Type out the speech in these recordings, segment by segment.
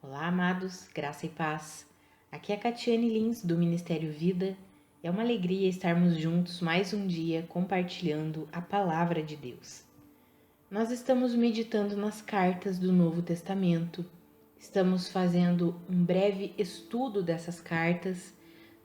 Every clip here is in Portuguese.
Olá, amados, graça e paz. Aqui é a Catiane Lins, do Ministério Vida. É uma alegria estarmos juntos mais um dia compartilhando a palavra de Deus. Nós estamos meditando nas cartas do Novo Testamento. Estamos fazendo um breve estudo dessas cartas.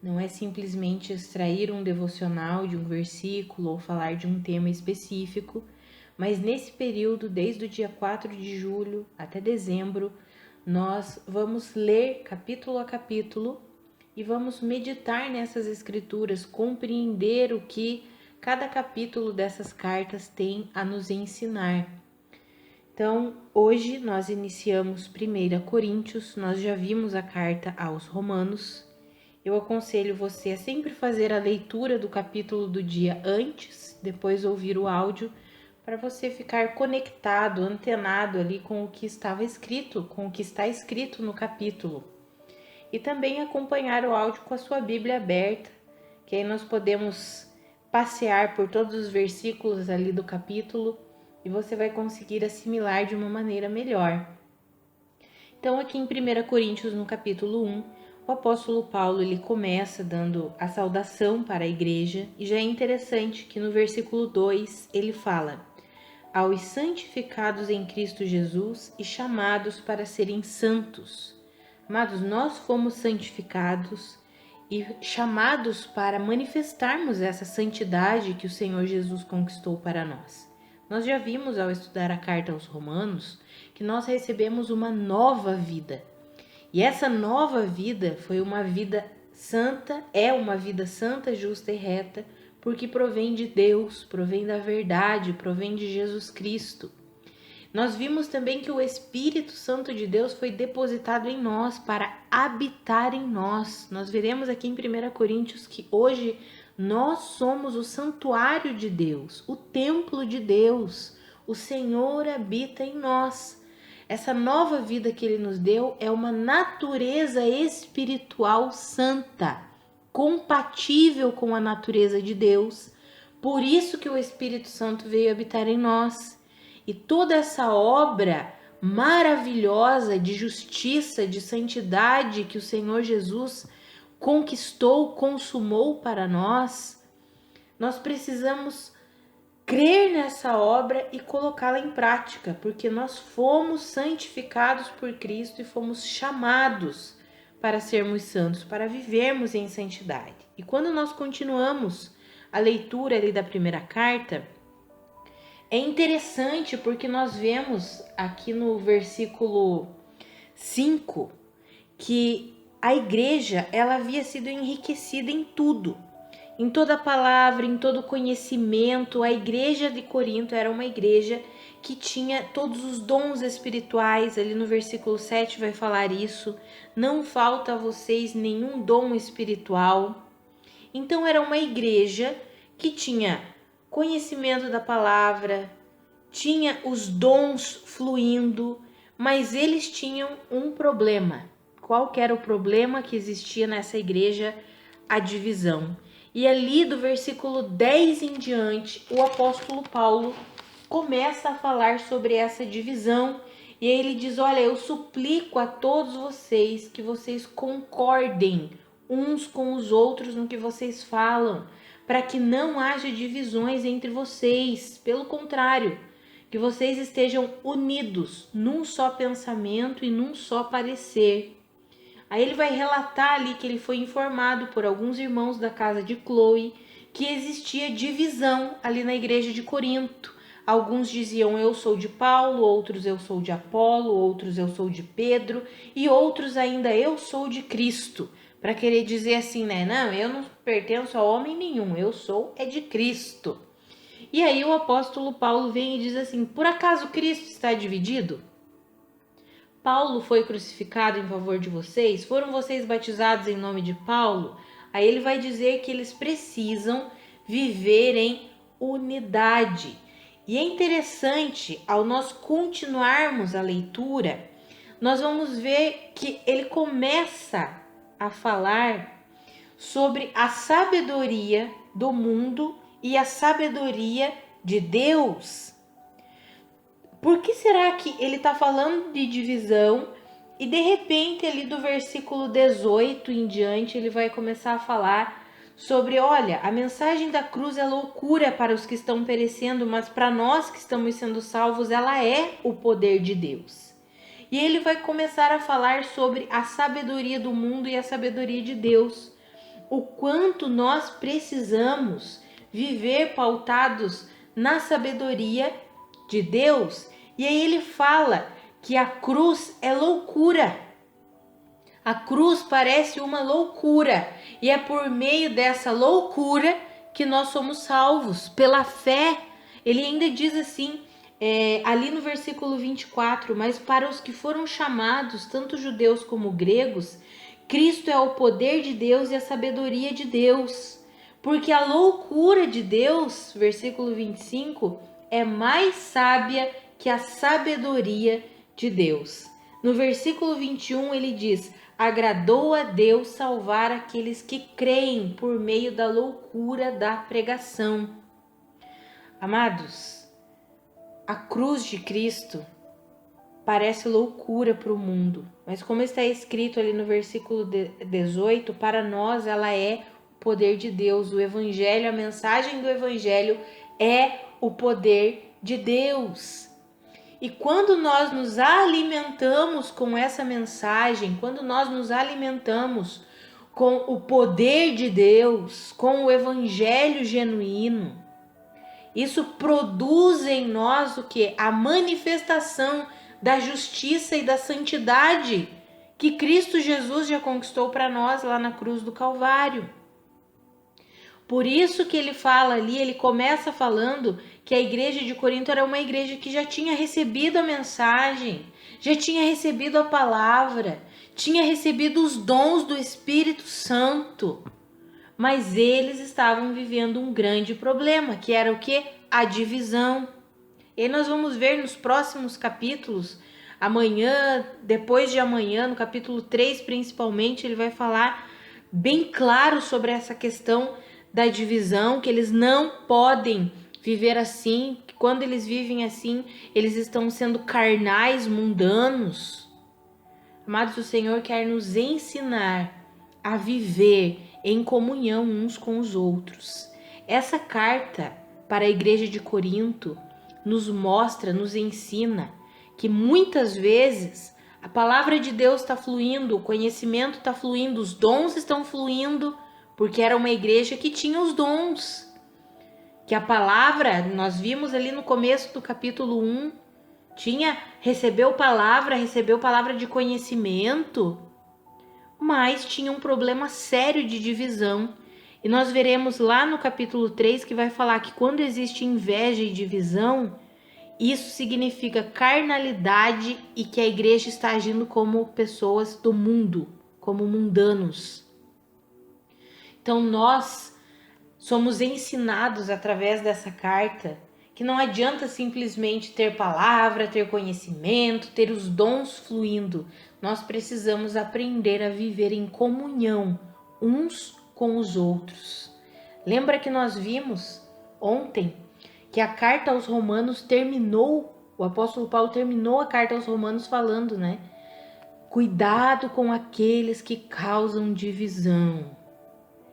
Não é simplesmente extrair um devocional de um versículo ou falar de um tema específico, mas nesse período, desde o dia 4 de julho até dezembro, nós vamos ler capítulo a capítulo e vamos meditar nessas escrituras, compreender o que cada capítulo dessas cartas tem a nos ensinar. Então, hoje nós iniciamos 1 Coríntios, nós já vimos a carta aos Romanos. Eu aconselho você a sempre fazer a leitura do capítulo do dia antes, depois ouvir o áudio, para você ficar conectado, antenado ali com o que estava escrito, com o que está escrito no capítulo. E também acompanhar o áudio com a sua Bíblia aberta, que aí nós podemos passear por todos os versículos ali do capítulo e você vai conseguir assimilar de uma maneira melhor. Então, aqui em 1 Coríntios, no capítulo 1, o apóstolo Paulo ele começa dando a saudação para a igreja e já é interessante que no versículo 2 ele fala: aos santificados em Cristo Jesus e chamados para serem santos. Amados, nós fomos santificados e chamados para manifestarmos essa santidade que o Senhor Jesus conquistou para nós. Nós já vimos ao estudar a carta aos Romanos que nós recebemos uma nova vida. E essa nova vida foi uma vida santa, é uma vida santa, justa e reta, porque provém de Deus, provém da verdade, provém de Jesus Cristo. Nós vimos também que o Espírito Santo de Deus foi depositado em nós para habitar em nós. Nós veremos aqui em 1 Coríntios que hoje nós somos o santuário de Deus, o templo de Deus. O Senhor habita em nós. Essa nova vida que Ele nos deu é uma natureza espiritual santa, compatível com a natureza de Deus. Por isso que o Espírito Santo veio habitar em nós. E toda essa obra maravilhosa de justiça, de santidade que o Senhor Jesus conquistou, consumou para nós, nós precisamos crer nessa obra e colocá-la em prática, porque nós fomos santificados por Cristo e fomos chamados para sermos santos, para vivermos em santidade. E quando nós continuamos a leitura ali da primeira carta, é interessante porque nós vemos aqui no versículo 5 que a igreja ela havia sido enriquecida em tudo. Em toda palavra, em todo conhecimento, a igreja de Corinto era uma igreja que tinha todos os dons espirituais. Ali no versículo 7 vai falar isso. Não falta a vocês nenhum dom espiritual. Então era uma igreja que tinha conhecimento da palavra, tinha os dons fluindo, mas eles tinham um problema. Qual que era o problema que existia nessa igreja? A divisão. E ali do versículo 10 em diante, o apóstolo Paulo começa a falar sobre essa divisão. E aí ele diz: olha, eu suplico a todos vocês que vocês concordem uns com os outros no que vocês falam, para que não haja divisões entre vocês. Pelo contrário, que vocês estejam unidos num só pensamento e num só parecer. Aí ele vai relatar ali que ele foi informado por alguns irmãos da casa de Cloe que existia divisão ali na igreja de Corinto. Alguns diziam eu sou de Paulo, outros eu sou de Apolo, outros eu sou de Pedro e outros ainda eu sou de Cristo. Para querer dizer assim, né? Não, eu não pertenço a homem nenhum, eu sou é de Cristo. E aí o apóstolo Paulo vem e diz assim: por acaso Cristo está dividido? Paulo foi crucificado em favor de vocês? Foram vocês batizados em nome de Paulo? Aí ele vai dizer que eles precisam viver em unidade. E é interessante, ao nós continuarmos a leitura, nós vamos ver que ele começa a falar sobre a sabedoria do mundo e a sabedoria de Deus. Por que será que ele está falando de divisão E de repente, ali do versículo 18 em diante, ele vai começar a falar sobre, olha, a mensagem da cruz é loucura para os que estão perecendo, mas para nós que estamos sendo salvos, ela é o poder de Deus. E ele vai começar a falar sobre a sabedoria do mundo e a sabedoria de Deus. O quanto nós precisamos viver pautados na sabedoria de Deus. E aí ele fala que a cruz é loucura. A cruz parece uma loucura. E é por meio dessa loucura que nós somos salvos, pela fé. Ele ainda diz assim, ali no versículo 24, mas para os que foram chamados, tanto judeus como gregos, Cristo é o poder de Deus e a sabedoria de Deus. Porque a loucura de Deus, versículo 25, é mais sábia que a sabedoria de Deus. No versículo 21 ele diz, agradou a Deus salvar aqueles que creem por meio da loucura da pregação. Amados, a cruz de Cristo parece loucura para o mundo, mas como está escrito ali no versículo 18, para nós ela é o poder de Deus. O evangelho, a mensagem do evangelho é o poder de Deus. E quando nós nos alimentamos com essa mensagem, quando nós nos alimentamos com o poder de Deus, com o evangelho genuíno, isso produz em nós o que? A manifestação da justiça e da santidade que Cristo Jesus já conquistou para nós lá na cruz do Calvário. Por isso que ele fala ali, ele começa falando que a igreja de Corinto era uma igreja que já tinha recebido a mensagem, já tinha recebido a palavra, tinha recebido os dons do Espírito Santo. Mas eles estavam vivendo um grande problema, que era o quê? A divisão. E aí nós vamos ver nos próximos capítulos, amanhã, depois de amanhã, no capítulo 3 principalmente, ele vai falar bem claro sobre essa questão da divisão, que eles não podem viver assim, que quando eles vivem assim, eles estão sendo carnais, mundanos. Amados, o Senhor quer nos ensinar a viver em comunhão uns com os outros. Essa carta para a igreja de Corinto nos mostra, nos ensina que muitas vezes a palavra de Deus está fluindo, o conhecimento está fluindo, os dons estão fluindo, porque era uma igreja que tinha os dons. Que a palavra, nós vimos ali no começo do capítulo 1, recebeu palavra de conhecimento, mas tinha um problema sério de divisão. E nós veremos lá no capítulo 3 que vai falar que quando existe inveja e divisão, isso significa carnalidade e que a igreja está agindo como pessoas do mundo, como mundanos. Então nós somos ensinados através dessa carta que não adianta simplesmente ter palavra, ter conhecimento, ter os dons fluindo. Nós precisamos aprender a viver em comunhão uns com os outros. Lembra que nós vimos ontem que a carta aos Romanos o apóstolo Paulo terminou a carta aos Romanos falando, né? Cuidado com aqueles que causam divisão.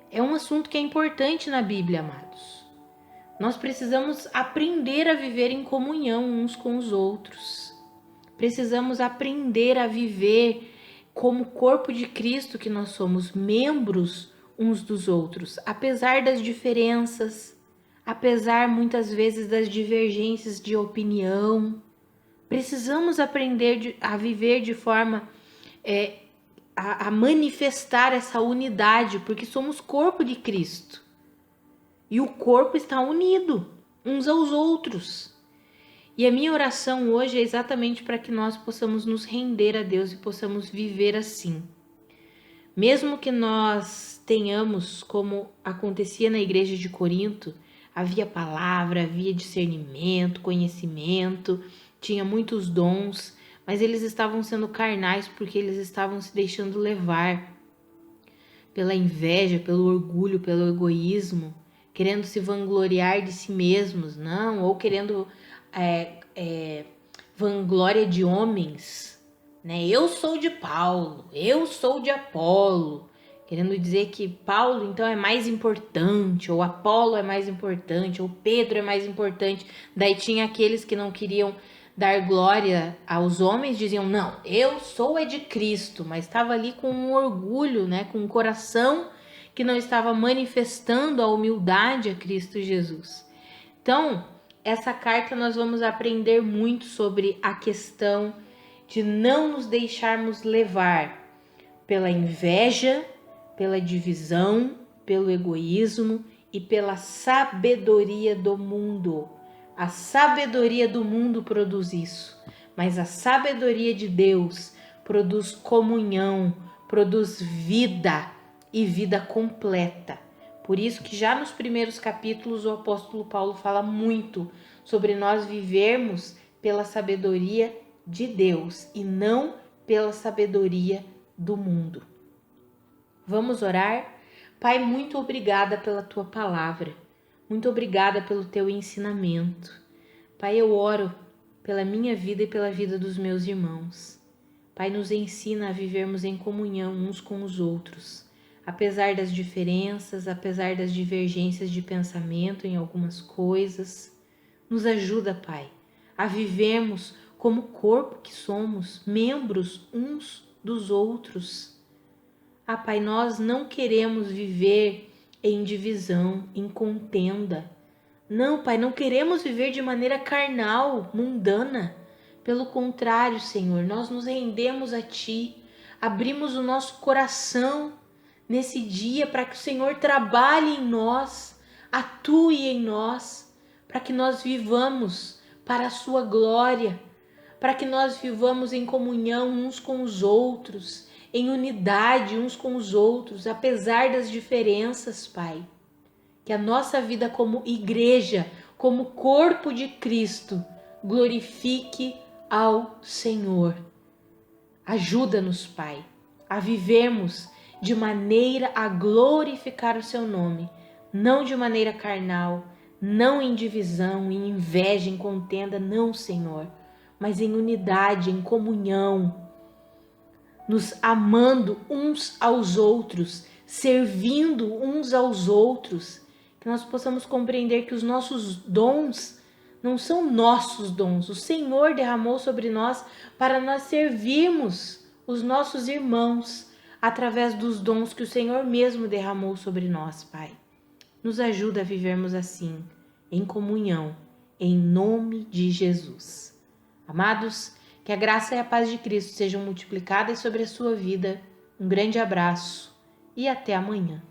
É um assunto que é importante na Bíblia, amados. Nós precisamos aprender a viver em comunhão uns com os outros. Precisamos aprender a viver como corpo de Cristo que nós somos, membros uns dos outros, apesar das diferenças, apesar muitas vezes das divergências de opinião. Precisamos aprender a viver de forma a manifestar essa unidade, porque somos corpo de Cristo. E o corpo está unido uns aos outros. E a minha oração hoje é exatamente para que nós possamos nos render a Deus e possamos viver assim. Mesmo que nós tenhamos, como acontecia na igreja de Corinto, havia palavra, havia discernimento, conhecimento, tinha muitos dons, mas eles estavam sendo carnais porque eles estavam se deixando levar pela inveja, pelo orgulho, pelo egoísmo, querendo se vangloriar de si mesmos, não, ou querendo vanglória de homens, né? Eu sou de Paulo, eu sou de Apolo, querendo dizer que Paulo então é mais importante, ou Apolo é mais importante, ou Pedro é mais importante. Daí tinha aqueles que não queriam dar glória aos homens, diziam, não, eu sou é de Cristo, mas estava ali com um orgulho, né? Com um coração que não estava manifestando a humildade a Cristo Jesus. Então, essa carta nós vamos aprender muito sobre a questão de não nos deixarmos levar pela inveja, pela divisão, pelo egoísmo e pela sabedoria do mundo. A sabedoria do mundo produz isso, mas a sabedoria de Deus produz comunhão, produz vida e vida completa. Por isso que já nos primeiros capítulos o apóstolo Paulo fala muito sobre nós vivermos pela sabedoria de Deus e não pela sabedoria do mundo. Vamos orar? Pai, muito obrigada pela tua palavra. Muito obrigada pelo teu ensinamento. Pai, eu oro pela minha vida e pela vida dos meus irmãos. Pai, nos ensina a vivermos em comunhão uns com os outros. Apesar das diferenças, apesar das divergências de pensamento em algumas coisas, nos ajuda, Pai, a vivermos como corpo que somos, membros uns dos outros. Ah, Pai, nós não queremos viver em divisão, em contenda. Não, Pai, não queremos viver de maneira carnal, mundana. Pelo contrário, Senhor, nós nos rendemos a Ti, abrimos o nosso coração nesse dia para que o Senhor trabalhe em nós, atue em nós, para que nós vivamos para a sua glória, para que nós vivamos em comunhão uns com os outros, em unidade uns com os outros, apesar das diferenças, Pai. Que a nossa vida como igreja, como corpo de Cristo, glorifique ao Senhor. Ajuda-nos, Pai, a vivermos de maneira a glorificar o seu nome, não de maneira carnal, não em divisão, em inveja, em contenda, não, Senhor, mas em unidade, em comunhão, nos amando uns aos outros, servindo uns aos outros, que nós possamos compreender que os nossos dons não são nossos dons, o Senhor derramou sobre nós para nós servirmos os nossos irmãos através dos dons que o Senhor mesmo derramou sobre nós, Pai. Nos ajuda a vivermos assim, em comunhão, em nome de Jesus. Amados, que a graça e a paz de Cristo sejam multiplicadas sobre a sua vida. Um grande abraço e até amanhã.